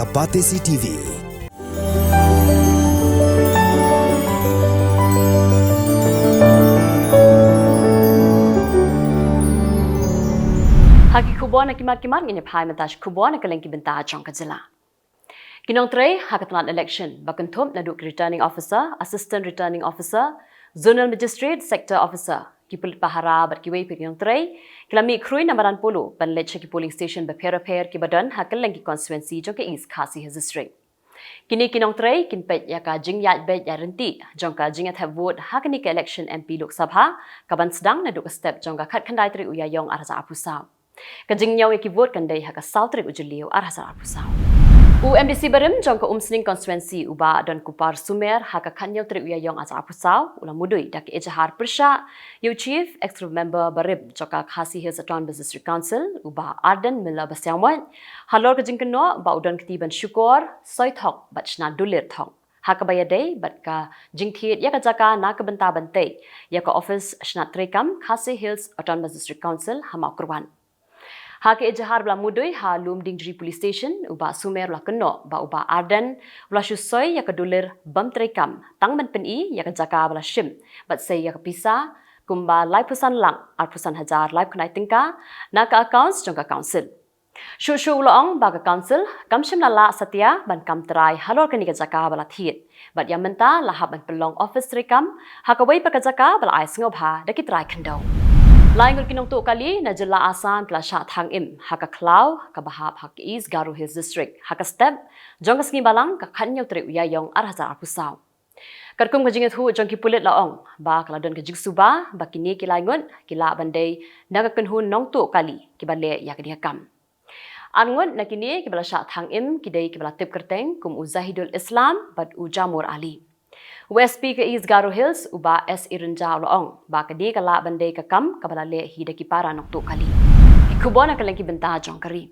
ka Pyrthei TV. Hagi Khubor na kimat ngene phai matash Khubor na Kylleng kibenta chong ka Jylla. Kinong tre hakatlan election bakanthom na duk returning officer, assistant returning officer, zonal magistrate, sector officer. Kipulit pahara bat kiwei kinong tre kilami krui na maran polo ban leche ki polling station ba Pyrthei ki badan ha Kylleng ki constituency jong ke East Khasi his district. Kini kinong tre kinpet ya ka jingyat bet ya renti jong ka jingat have vote ha kini ka election MP Lok Sabha ka ban sedang na duk step jong ka khat khandai tri Ïaïong arasa apusau. Kajing nyaw ki vote kandai haka Southrik ujulio arhasar apusau. UMDC barim jong ka umsning constituency uba dan kupar sumer haka kanyaw tri Ïaïong asa apusau ulang mudui dak ejahar persha yo chief executive member barib joka Khasi Hills Autonomous District Council uba Arden Milla Basyamwan halor kajing keno ba udan ketiban syukur soy thok bat shna dulir thok haka bayadai bat ka jingthit ya ka jaka na ka benta bantai ya ka office shna trekam Khasi Hills Autonomous District Council hama kurwan. Hake ejahar bla mudui ha lum dingri police station uba sumer la keno ba uba Arden bla shusoy ya kadulir bam trekam tangman peni ya ka jaka bla shim bat say ya ka pisa kumba lai pusan lang ar pusan hajar lai kunai tingka na ka accounts jong ka council shu ulong ba ka council kam shim la satya ban kam trai halor kani ka jaka bla thit bat ya menta la ha ban pelong office trekam ha ka wei pa ka jaka bla ai sngop ha da ki trai khandau. Lain gul kinong tu kali na Jylla Asan kla sha thang im haka klau ka bahap hak East Garu Hills District haka step jong ka sngi balang ka khanyaw tri Ïaïong arhasa apusau. Karkum ka jinget hu jong ki pulit laong ba kala don ka jigsuba ba kini ki laingon kila bandai naga kunhun nong tu kali ki bale ya ka dihakam. Angon na kini ki bala sha thang im ki dei ki bala tip kerteng kum uzahidul Islam bat ujamur Ali. WSP ke East Garu Hills uba S Irunja Loong ba kadi kala bandai ka kam kabala le hida ki para nok tu kali. Khubor na Kylleng ki benta jong kari.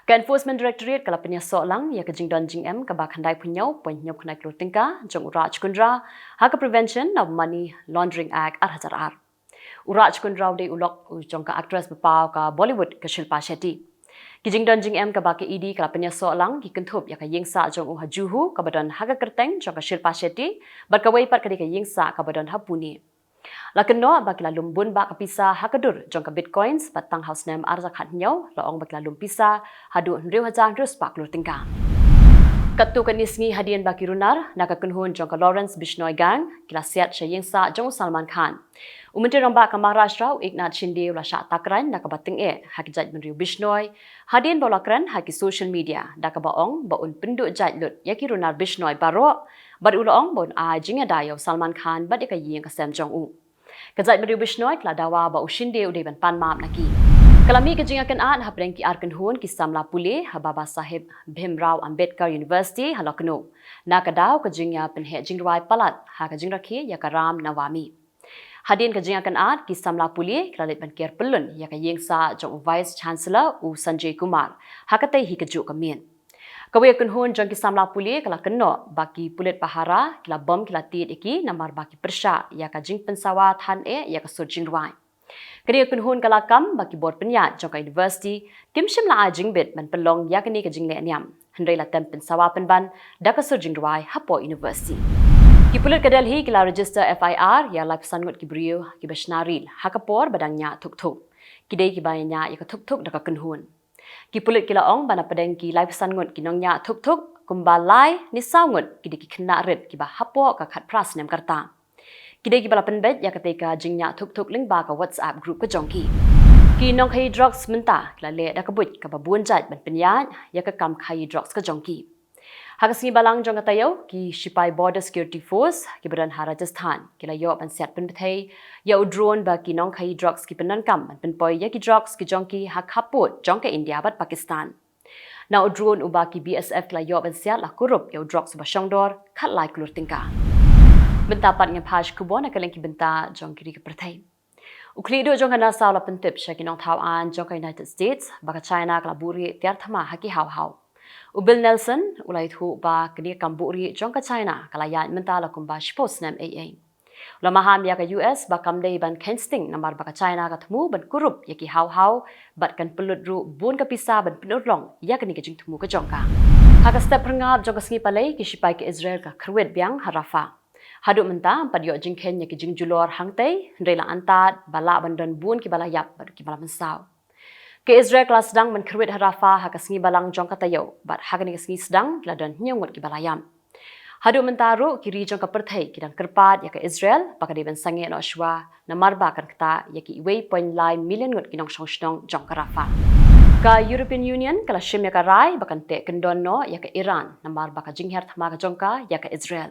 Ka Enforcement Directorate kala penya so lang ya ka jingdon jing em ka ba khandai punyaw point nyop khnai klotingka jong uraj kundra ha ka Prevention of Money Laundering Act arhajar ar. Uraj kundra de ulok jong ka actress bepaw ka Bollywood ka Shilpa Shetty. Kijing don jing em ka ba ke ED kala penya so lang ki kenthop ya ka yingsa jong u hajuhu ka badan haga kerteng jong ka Shilpa Shetty bar ka wei par ka ka yingsa ka badan hapuni. Lakeno ba kila lumbun ba ka pisa hakadur jong ka bitcoins batang house name arza khat nyaw laong ba kila lumpisa hadu 1,000 rus pak lu tingka. Katu kanisngi hadian ba kirunar naka kunhun jong ka Lawrence Bishnoi gang kila siat sha yingsa jong Salman Khan. Umentri ramba ka Maharashtra Eknath Shinde la sha takran naka bating hakijat menriu Bishnoi hadian bolakran haki social media daka baong baun pendu jatlut yaki runar Bishnoi baro bad ulong bon a jinga dayo Salman Khan bad ka ying ka Sam Jong U. Kajat menriu Bishnoi kla dawa ba ushinde ude ban pan map naki. Kalami ka jinga kan at hapreng ki arkan hun ki samla pule ha Baba Sahib Bhimrao Ambedkar University halakno nakadaw ka jinga penhe jingrai palat ha ka jingrakhi ya ka Ram Nawami. Hadin ka jinga kan at ki samla puli klalit ban ker pelun ya ka yengsa jong Vice Chancellor u Sanjay Kumar hakatay hi ka ju kamin. Kawe kun hun jong ki samla puli kala kenno baki pulit pahara kila bom kila tit iki namar baki persha ya ka jing pensawa than ya ka sur jingrai. Kadi kun hun kala kam baki board penyat jong ka university kim shim la jing bit man pelong ya kani ka jing le niam hendai la tem pensawa penban da ka sur jingrai hapo university. Kipulit ka Delhi kila register FIR ya lap sangut ki brio ki bashnaril hakapor badangnya thuk kidai ki bayanya ya ka thuk daka kunhun kipulit kila ong bana padeng ki lap sangut ki nongnya thuk kumbalai ni sangut kidi ki khna rit ki ba hapo ka khat pras nem karta kidai ki bala penbet ya ka teka jingnya thuk link ba ka WhatsApp group ka jongki ki nong khai drugs menta kila le daka but ka babun jat ban penyat ya ka kam khai drugs ka jongki. Hagasngi balang jong katayo ki Sipai Border Security Force ki badan Rajasthan kila yo ban set Pyrthei ya drone ba ki nong khai drugs ki penan kam pen poi ya ki drugs ki jongki ha khaput jong ka India bat Pakistan. Na drone uba ki BSF kila yo ban set la kurup ya drugs ba shongdor khat lai klur tingka. Benta pat ngapash Khubor na Kylleng ki benta jong ki Pyrthei. Ukli do jong kana saw la pentip sha ki nong thau an jong ka United States ba ka China kala buri tiar thama haki haw. Ubil Nelson ulai thu ba kini kamburi jong ka China kalayan mentala kumba shpos nam AA. Ula maham ya ka US ba kamdei ban kensting nambar ba ka China ka thmu ban kurup ya ki haw bat kan pelut ru bun ka pisa ban penurlong ya kini ka jing thmu ka jong ka. Haka step perngap jong kasngi palai ki sipai ke Israel ka kerwet biang harafa. Hadu menta padio jingken ya ki jingjulor hangtei rela antat bala bandan bun ki bala yap ki bala mensau. Ke Israel kelas sedang menkerwet harafa haka sengi balang jong katayo bat haka ni sengi sedang ladan nyongot ki balayam. Hadu mentaru kiri jong ka Pyrthei kidang kerpat ya ke Israel baka de ben sange no shwa na marba kan kata ya ki 1.9 million ngot kinong song jong karafa. Ka European Union kala shim ya ka rai bakan te kendon no ya ke Iran na marba ka jingher thama ka jongka ya ke Israel.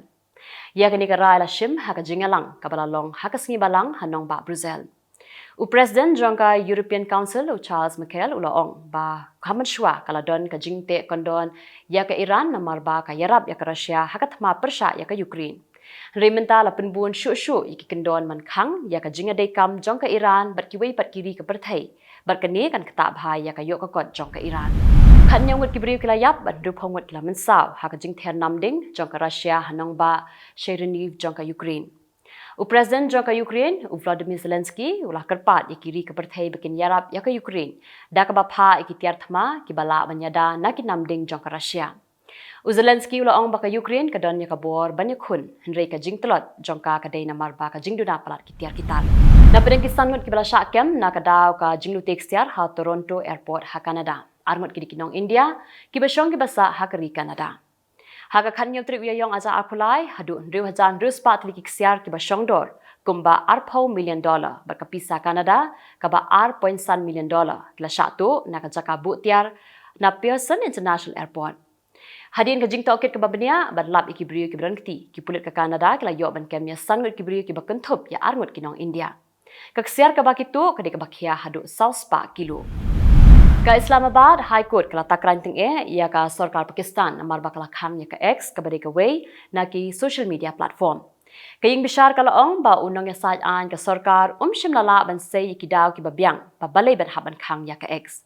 Ya ke ni ka rai la shim haka jingalang ka balalong haka sengi balang hanong ba Brussels. Presiden jangka European Council Charles Michel ulaong ba kaman shwa kala don ka jingte kondon ya ka Iran na marba ka yarab ya ka Russia hakat ma persha ya ka Ukraine. Rementa la penbun shu iki kendon man khang ya ka jinga dei kam jangka Iran bat kiwei pat kiri ka Pyrthei bat kani kan kata bhai ya ka yok ka kot jangka Iran. Khan nyong wet kibriu kila yap bat du phong wet kila mensaw haka jing ther namding jangka Russia hanong ba Chernihiv jangka Ukraine. Presiden jangka Ukraine Vladimir Zelensky ulah kerpat ikiri ke Pyrthei bikin yarab ya ke Ukraine da ka bapha ikitiar thma ki bala banyada na ki namding jangka Russia. Zelensky ulah ong baka Ukraine ka don ya ka bor banyak khun henrei ka jingtelot jangka ka dei na marba ka jingduna palat kitiar kitar. Na pedeng kisan ngot ki bala syakem na ka daw ka jinglu tekstiar ha Toronto Airport ha Canada. Armut ki dikinong India ki basyong ki basa ha keri Canada. Haka kanyo trik Ïaïong aja akulai hadu ndriu hajan ndriu spat liki ksiar ki ba shongdor kumba $4 million berkapisa Canada kaba $4.1 million kila syatu na kajaka butiar na Pearson International Airport. Hadin ka jingta okit kaba benia badlap iki briu ki berangti ki pulit ka Canada kila yok ban kemnya sangut ki briu ki bakentup ya arngut kinong India. Kaksiar kaba kitu kadi kaba kia hadu South Spa kilo. Ka Islamabad High Court kala takranting ia ka Sarkar Pakistan amar bakala kham ya ka X ka bade ka way na ki social media platform. Kaying bishar kala ong ba unang ya saj an ka Sarkar shim lala ban say ki daw ki babyang pa balay ban haban khang ya ka X.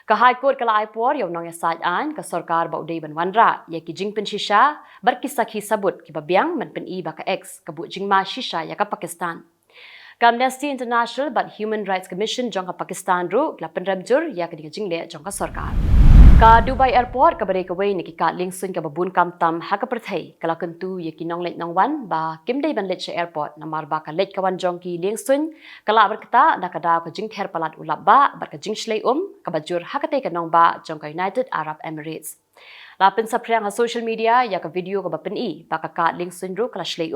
Ka High Court kala aipor ya unang ya saj an ka Sarkar ba uday ban wanra ya ki jingpin shisha bar kisakhi sabut ki babyang man pen i ba ka X ka bu jingma shisha ya ka Pakistan. Amnesty International but Human Rights Commission jangka Pakistan ru lapan rabjur ya ke jingle jangka Sarkar. Ka Dubai Airport ka bare ka way ni ki Kylleng sun ka babun kam tam ha ka Pyrthei kala kentu ya ki nong let nong wan ba kim dei ban let che airport na marba ka let kawan jongki leng sun kala berkata da ka daw ka jing ther palat ulap ba bar ka jing shlei ka bajur ha ka te ka nong ba jangka United Arab Emirates. Lapan sa priang ha social media ya ka video ka bapen i ba ka Kylleng sun ru kala shlei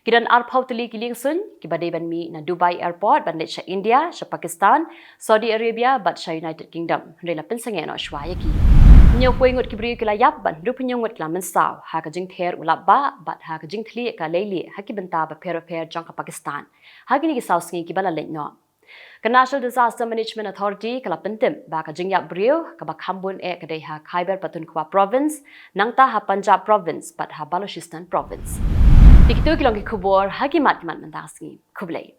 Kidan arpau teli kiling sun kibadai ban mi na Dubai Airport ban let sya India, sya Pakistan, Saudi Arabia bat sya United Kingdom. Rela pensange no shwaya ki. Nyo puingot kibri kila yap ban du penyongot kila mensaw ha ka jing ther ulap ba bat ha ka jing thli ka leili ha ki benta ba per jang ka Pakistan. Ha ki ni ki saw sngi ki bala let no. Ka National Disaster Management Authority kala pentim ba ka jing yap brio ka ba khambun ka dei ha Khyber Pakhtunkhwa Province nangta ha Punjab Province bat ha Balochistan Province. Dikitu kilong ki Khubor hakimat kimat mentasngi. Khublei.